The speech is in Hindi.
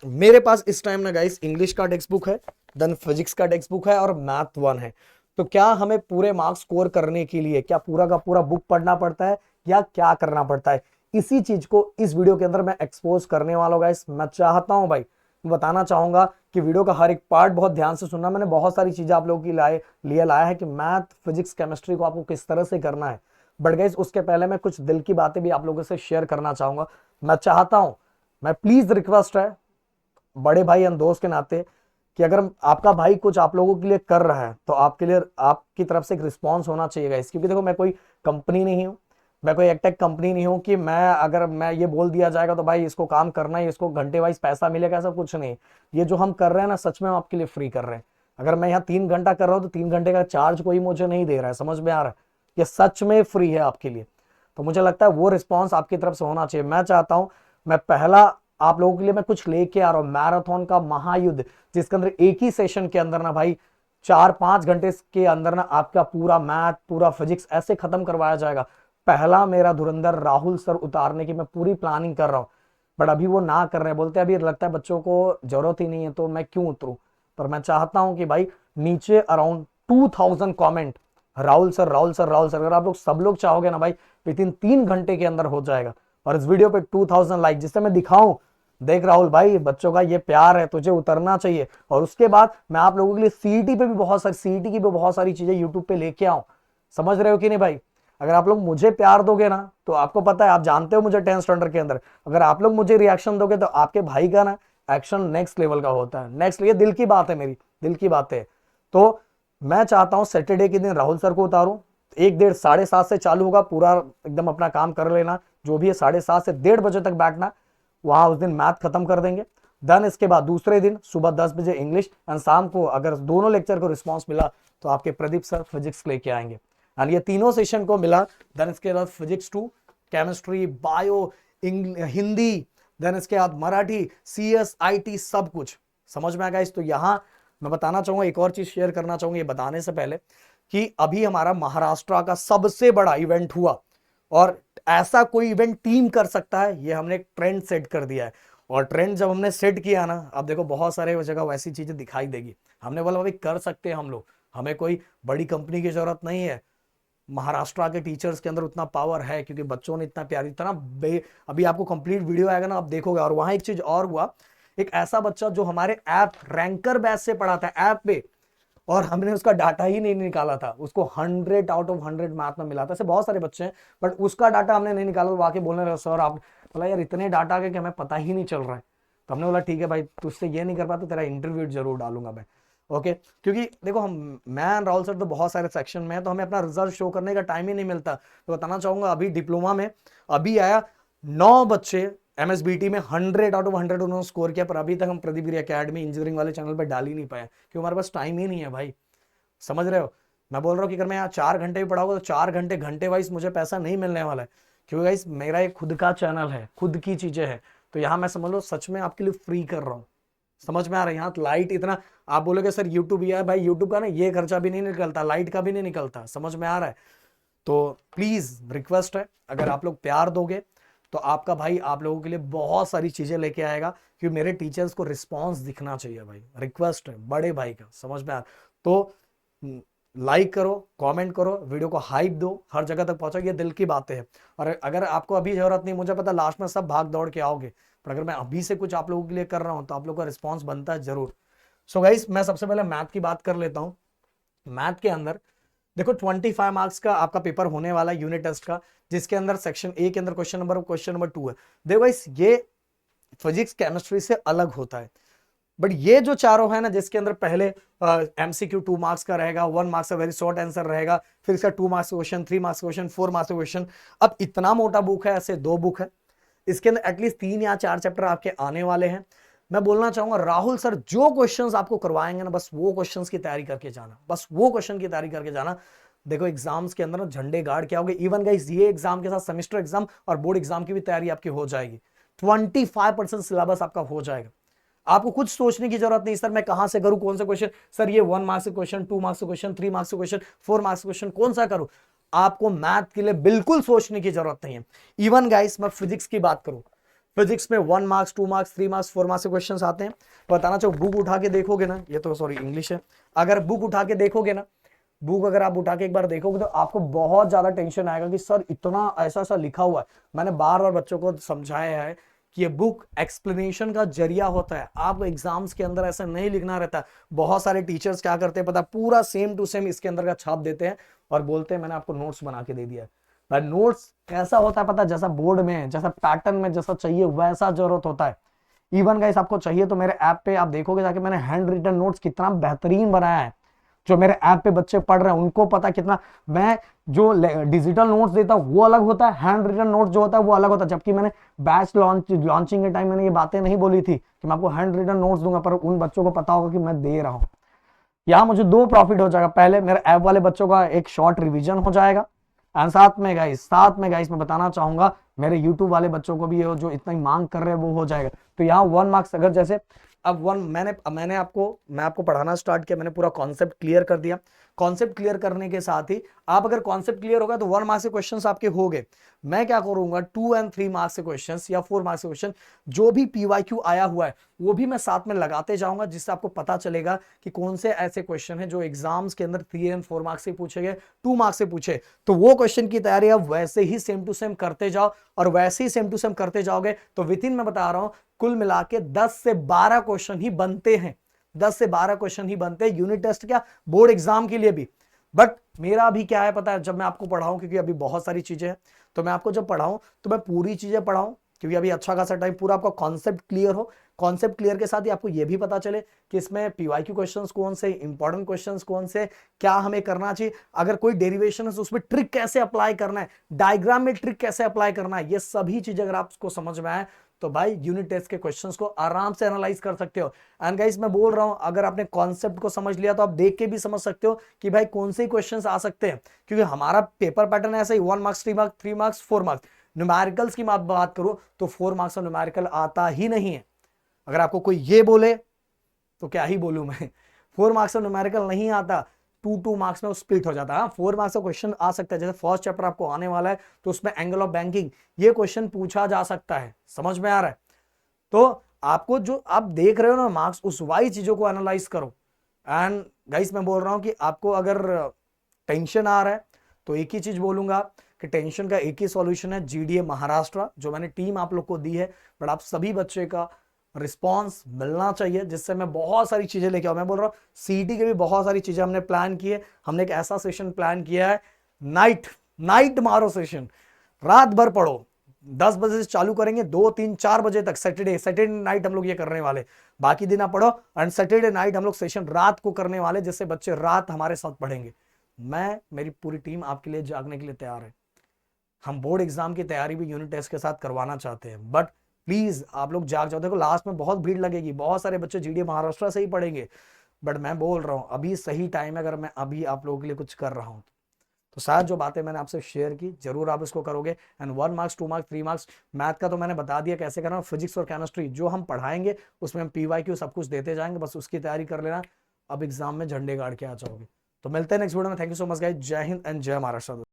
मेरे पास इस टाइम ना गाइस इंग्लिश का टेक्स्ट बुक है, देन फिजिक्स का टेक्स्ट बुक है और मैथ वन है। तो क्या हमें पूरे मार्क्स स्कोर करने के लिए क्या पूरा का पूरा बुक पढ़ना पड़ता है या क्या करना पड़ता है, इसी चीज को इस वीडियो के अंदर मैं एक्सपोज करने वाला हूं गाइस। मैं चाहता हूं भाई, मैं बताना चाहूंगा कि वीडियो का हर एक पार्ट बहुत ध्यान से सुनना। मैंने बहुत सारी चीजें आप लोगों की लिए लाया है कि मैथ फिजिक्स केमिस्ट्री को आपको किस तरह से करना है। बट गाइस उसके पहले मैं कुछ दिल की बातें भी आप लोगों से शेयर करना चाहूंगा। मैं चाहता हूं, मैं प्लीज रिक्वेस्ट है बड़े भाई एंड दोस्त के नाते कि अगर आपका भाई कुछ आप लोगों के लिए कर रहा है तो आपके लिए आपकी तरफ से एक रिस्पॉन्स होना चाहिए गाइस। क्योंकि देखो मैं कोई कंपनी नहीं हूं, मैं कोई एकटेक कंपनी नहीं हूं कि मैं अगर मैं ये बोल दिया जाएगा तो भाई इसको काम करना है, इसको घंटे वाइज पैसा मिलेगा, ऐसा कुछ नहीं। ये जो हम कर रहे हैं ना सच में हम आपके लिए फ्री कर रहे हैं। अगर मैं यहाँ 3 घंटा कर रहा हूँ तो 3 घंटे का चार्ज कोई मुझे नहीं दे रहा है, समझ में आ रहा है? ये सच में फ्री है आपके लिए। तो मुझे लगता है वो रिस्पॉन्स आपकी तरफ से होना चाहिए। मैं चाहता हूं, मैं पहला आप लोगों के लिए मैं कुछ लेके आ रहा हूं, मैराथन का महायुद्ध, जिसके अंदर एक ही सेशन के अंदर ना भाई 4-5 घंटे के अंदर ना आपका पूरा मैथ पूरा फिजिक्स ऐसे खत्म करवाया जाएगा। पहला मेरा धुरंधर राहुल सर उतारने की मैं पूरी प्लानिंग कर रहा हूं। बट अभी वो ना कर रहे हैं, बोलते हैं अभी लगता है बच्चों को जरूरत ही नहीं है तो मैं क्यों उतरूं। पर मैं चाहता हूं कि भाई नीचे around 2000 comment, Rahul sir Rahul sir Rahul sir, अगर आप लोग सब लोग चाहोगे ना भाई विद इन 3 घंटे के अंदर हो जाएगा। और इस वीडियो पे 2000 लाइक, जिससे मैं दिखाऊं देख राहुल भाई बच्चों का ये प्यार है, तुझे उतरना चाहिए। और उसके बाद मैं आप लोगों के लिए सीईटी पे भी बहुत सारी सीईटी की भी बहुत सारी चीजें यूट्यूब पे लेके आऊं। समझ रहे हो कि नहीं भाई? अगर आप लोग मुझे प्यार दोगे ना तो आपको पता है, आप जानते हो मुझे 10th स्टैंडर्ड के अंदर, अगर आप लोग मुझे रिएक्शन दोगे तो आपके भाई का ना एक्शन नेक्स्ट लेवल का होता है। नेक्स्ट, ये दिल की बात है, मेरी दिल की बात है। तो मैं चाहता हूं सैटरडे के दिन राहुल सर को उतारूं। 1 1:30 7 से चालू होगा, पूरा एकदम अपना काम कर लेना, जो भी है 7:30 से 1:30 बजे तक बैठना। वहां उस दिन मैथ खत्म कर देंगे। देन इसके बाद दूसरे दिन सुबह 10 बजे इंग्लिश, एंड शाम को अगर दोनों लेक्चर को रिस्पॉन्स मिला तो आपके प्रदीप सर फिजिक्स लेके आएंगे। एंड ये तीनों सेशन को मिला, देन इसके बाद physics 2, chemistry, bio, Hindi, then इसके बाद मराठी, CS IT सब कुछ। समझ में आएगा इस? तो यहां मैं बताना चाहूंगा, एक और चीज शेयर करना चाहूंगा ये बताने से पहले, कि अभी हमारा महाराष्ट्र का सबसे बड़ा इवेंट हुआ और ऐसा कोई इवेंट टीम कर सकता है, ये हमने एक ट्रेंड सेट कर दिया है। और ट्रेंड जब हमने सेट किया ना, अब देखो बहुत सारे जगह वैसी चीजें दिखाई देगी। हमने बोला भाई कर सकते हैं हम लोग, हमें कोई बड़ी कंपनी की जरूरत नहीं है। महाराष्ट्र के टीचर्स के अंदर उतना पावर है क्योंकि बच्चों ने इतना प्यारी इतना अभी आपको कंप्लीट वीडियो आएगा ना, आप देखोगे। और वहां एक चीज और हुआ, एक ऐसा बच्चा जो हमारे ऐप रैंकर बैच से पढ़ा था ऐप पे, और हमने उसका डाटा ही नहीं निकाला था, उसको 100 आउट ऑफ 100 मैथ में मिला था। ऐसे बहुत सारे बच्चे हैं बट उसका डाटा हमने नहीं निकाला। तो आके बोलने लगा सर आप, बोला यार इतने डाटा आ गए कि हमें पता ही नहीं चल रहा है। तो हमने बोला ठीक है भाई, तुझसे ये नहीं कर पाता, तेरा इंटरव्यू जरूर डालूंगा मैं। ओके, क्योंकि देखो हम, मैं राहुल सर तो बहुत सारे सेक्शन में है, तो हमें अपना रिजल्ट शो करने का टाइम ही नहीं मिलता। तो बताना चाहूंगा अभी डिप्लोमा में अभी आया 9 बच्चे MSBT में 100 आउट ऑफ 100 उन्होंने स्कोर किया, पर अभी तक हम प्रदीप गिरी अकेडमी इंजीनियरिंग वाले चैनल पर डाल ही नहीं पाए क्योंकि हमारे पास टाइम ही नहीं है भाई। समझ रहे हो? मैं बोल रहा हूँ कि अगर मैं यहाँ 4 घंटे भी पढ़ाऊंगा तो 4 घंटे घंटे वाइज मुझे पैसा नहीं मिलने वाला है, क्योंकि गाइस मेरा एक खुद का चैनल है, खुद की चीजें हैं। तो यहाँ मैं समझ लो सच में आपके लिए फ्री कर रहा हूँ। समझ में आ रहा है? यहाँ लाइट इतना, आप बोलोगे सर यूट्यूब ही है, भाई यूट्यूब का ना ये खर्चा भी नहीं निकलता, लाइट का भी नहीं निकलता। समझ में आ रहा है? तो प्लीज रिक्वेस्ट है, अगर आप लोग प्यार दोगे तो आपका भाई आप लोगों के लिए बहुत सारी चीजें लेके आएगा, क्योंकि मेरे टीचर्स को रिस्पॉन्स दिखना चाहिए भाई। रिक्वेस्ट है बड़े भाई का, समझ में आ? तो लाइक करो, कमेंट करो, वीडियो को हाइप दो, हर जगह तक पहुंचाओ, ये दिल की बातें हैं। और अगर आपको अभी जरूरत नहीं, मुझे पता लास्ट में सब भाग दौड़ के आओगे, पर अगर मैं अभी से कुछ आप लोगों के लिए कर रहा हूं तो आप लोगों का रिस्पॉन्स बनता है जरूर। सो गाइस मैं सबसे पहले मैथ की बात कर लेता हूं। मैथ के अंदर देखो 25 मार्क्स का आपका पेपर होने वाला है यूनिट टेस्ट का, जिसके अंदर सेक्शन ए के अंदर क्वेश्चन नंबर 2 है। देखो गाइस ये फिजिक्स केमिस्ट्री से अलग होता है। बट ये जो चारों है ना, जिसके अंदर पहले MCQ 2 मार्क्स का रहेगा, 1 मार्क्स का वेरी शॉर्ट आंसर रहेगा, फिर इसका 2 marks question, 3 marks question, 4 marks question. अब इतना मोटा बुक है, ऐसे 2 बुक है, इसके अंदर एटलीस्ट 3 या 4 चैप्टर आपके आने वाले हैं। मैं बोलना चाहूंगा राहुल सर जो क्वेश्चंस आपको करवाएंगे ना, बस वो क्वेश्चंस की तैयारी करके जाना, बस वो क्वेश्चन की तैयारी करके जाना। देखो एग्जाम्स के अंदर ना झंडे गाड़ के आओगे। इवन गाइस ये एग्जाम के साथ सेमेस्टर एग्जाम और बोर्ड एग्जाम की भी तैयारी आपकी हो जाएगी। 25% सिलेबस आपका हो जाएगा। आपको कुछ सोचने की जरूरत नहीं सर मैं कहां से करूं, कौन सा क्वेश्चन, सर ये 1 marks question, 2 marks question, 3 marks question, 4 marks question, कौन सा करूं। आपको मैथ के लिए बिल्कुल सोचने की जरूरत नहीं है। इवन गाइस मैं फिजिक्स की बात करूं, फिजिक्स में 1 मार्क्स 2 मार्क्स 3 मार्क्स 4 मार्क्स के क्वेश्चंस आते हैं। बताना चाहो बुक उठा के देखोगे ना, ये तो सॉरी इंग्लिश है, अगर बुक उठा के देखोगे ना, बुक अगर आप उठा के एक बार देखोगे तो आपको बहुत ज्यादा टेंशन आएगा कि सर इतना ऐसा ऐसा लिखा हुआ है। मैंने बार बार बच्चों को समझाया है कि ये बुक एक्सप्लेनेशन का जरिया होता है, आपको एग्जाम्स के अंदर ऐसा नहीं लिखना रहता। बहुत सारे टीचर्स क्या करते हैं पता, पूरा सेम टू सेम इसके अंदर का छाप देते हैं और बोलते हैं मैंने आपको नोट्स बना के दे दिया है। भाई नोट्स कैसा होता है पता, जैसा बोर्ड में जैसा पैटर्न में जैसा चाहिए वैसा जरूरत होता है। इवन गाइस आपको चाहिए तो मेरे ऐप पे आप देखोगे जाके मैंने हैंड रिटन नोट्स कितना बेहतरीन बनाया है। जो मेरे ऐप पे बच्चे पढ़ रहे हैं उनको पता कितना, मैं जो डिजिटल नोट्स देता हूँ वो अलग होता है, हैंड रिटन नोट्स जो होता है वो अलग होता है। जबकि मैंने बैच लॉन्चिंग के टाइम मैंने ये बातें नहीं बोली थी कि मैं आपको हैंड रिटन नोट्स दूंगा, पर उन बच्चों को पता होगा कि मैं दे रहा हूँ। यहाँ मुझे 2 प्रॉफिट हो जाएगा, पहले मेरे ऐप वाले बच्चों का एक शॉर्ट रिविजन हो जाएगा, एंड साथ में गाइस मैं बताना चाहूंगा मेरे यूट्यूब वाले बच्चों को भी ये जो इतना ही मांग कर रहे हैं वो हो जाएगा। तो यहाँ 1 मार्क्स अगर जैसे अब मैं आपको पढ़ाना स्टार्ट किया, मैंने पूरा कॉन्सेप्ट क्लियर कर दिया। कॉन्सेप्ट क्लियर करने के साथ ही आप अगर कॉन्सेप्ट क्लियर होगा तो 1 मार्क्स के क्वेश्चंस आपके हो गए। मैं क्या करूंगा 2 एंड 3 मार्क्स के क्वेश्चंस या 4 मार्क्स के क्वेश्चन जो भी पीवाईक्यू आया हुआ है वो भी मैं साथ में लगाते जाऊंगा, जिससे आपको पता चलेगा कि कौन से ऐसे क्वेश्चन है जो एग्जाम्स के अंदर 3 एंड 4 मार्क्स से पूछे गए, 2 मार्क्स से पूछे। तो वो क्वेश्चन की तैयारी आप वैसे ही सेम टू सेम करते जाओ, और वैसे ही सेम टू सेम करते जाओगे तो विद इन मैं बता रहा हूं कुल मिला के 10 से 12 क्वेश्चन ही बनते हैं। 10 से 12 क्वेश्चन ही बनते हैं यूनिट टेस्ट क्या बोर्ड एग्जाम के लिए भी। बट मेरा भी क्या है पता है, जब मैं आपको पढ़ाऊं, क्योंकि अभी बहुत सारी चीजें हैं, तो मैं आपको जब पढ़ाऊं तो मैं पूरी चीजें पढ़ाऊं, क्योंकि अभी अच्छा खासा टाइम पूरा आपका कॉन्सेप्ट क्लियर हो। कॉन्सेप्ट क्लियर के साथ ही आपको यह भी पता चले कि इसमें पीवाईक्यू क्वेश्चंस कौन से, इंपॉर्टेंट क्वेश्चंस कौन से, क्या हमें करना चाहिए, अगर कोई डेरिवेशन है तो उसमें ट्रिक कैसे अप्लाई करना है, डायग्राम में ट्रिक कैसे अप्लाई करना है, ये सभी चीजें अगर आपको समझ में आए तो भाई यूनिट टेस्ट के क्वेश्चंस को आराम से एनालाइज कर सकते हो। एंड गाइस मैं बोल रहा हूं अगर आपने कॉन्सेप्ट को समझ लिया तो आप देख के भी समझ सकते हो कि भाई कौन से क्वेश्चंस आ सकते हैं, क्योंकि हमारा पेपर पैटर्न ऐसा ही 1 marks 3 marks 3 marks 4 marks. Numericals की बात करूं तो 4 मार्क्स का न्यूमेरिकल आता ही नहीं है। अगर आपको कोई ये बोले तो क्या ही बोलूं मैं, 4 मार्क्स का न्यूमेरिकल नहीं आता, 2 मार्क्स में वो स्प्लिट हो जाता है। 4 मार्क्स का क्वेश्चन आ सकता है, जैसे फर्स्ट चैप्टर आपको आने वाला है तो उसमें एंगल ऑफ बैंकिंग ये क्वेश्चन पूछा जा सकता है, समझ में आ रहा है। तो आपको जो आप देख रहे हो ना मार्क्स, उस वाई चीजों को एनालाइज करो। एंड गाइस मैं बोल रहा हूं कि आपको अगर टेंशन आ रहा है तो एक ही चीज बोलूंगा कि टेंशन का एक ही सॉल्यूशन है, जीडीए महाराष्ट्र जो मैंने टीम आप लोग को दी है। बट आप सभी बच्चे का रिस्पांस मिलना चाहिए जिससे मैं बहुत सारी चीजें लेके आऊं। मैं बोल रहा हूं सीटी के भी बहुत सारी चीजें हमने प्लान की है। हमने एक ऐसा सेशन प्लान किया है, नाइट मारो सेशन, रात भर पढ़ो, 10 बजे से चालू करेंगे 2 3 4 बजे तक। सैटरडे नाइट हम लोग ये करने वाले, बाकी दिन आप पढ़ो, एंड सैटरडे नाइट हम लोग सेशन रात को करने वाले, जिससे बच्चे रात हमारे साथ पढ़ेंगे। मेरी पूरी टीम आपके लिए जागने के लिए तैयार है। हम बोर्ड एग्जाम की तैयारी भी यूनिट टेस्ट के साथ करवाना चाहते हैं, बट प्लीज आप लोग जाग जाओ। देखो लास्ट में बहुत भीड़ लगेगी, बहुत सारे बच्चे जीडीए महाराष्ट्र से ही पढ़ेंगे, बट मैं बोल रहा हूं अभी सही टाइम है। अगर मैं अभी आप लोगों के लिए कुछ कर रहा हूं तो शायद जो बातें मैंने आपसे शेयर की जरूर आप इसको करोगे। And 1 marks 2 marks 3 marks math का तो मैंने बता दिया कैसे करना। फिजिक्स और केमिस्ट्री जो हम पढ़ाएंगे उसमें हम पीवाईक्यू सब कुछ देते जाएंगे, बस उसकी तैयारी कर लेना, अब एग्जाम में झंडे गाड़ के आ जाओगे। तो मिलते हैं नेक्स्ट वीडियो में। Thank you so much guys, जय हिंद एंड जय महाराष्ट्र।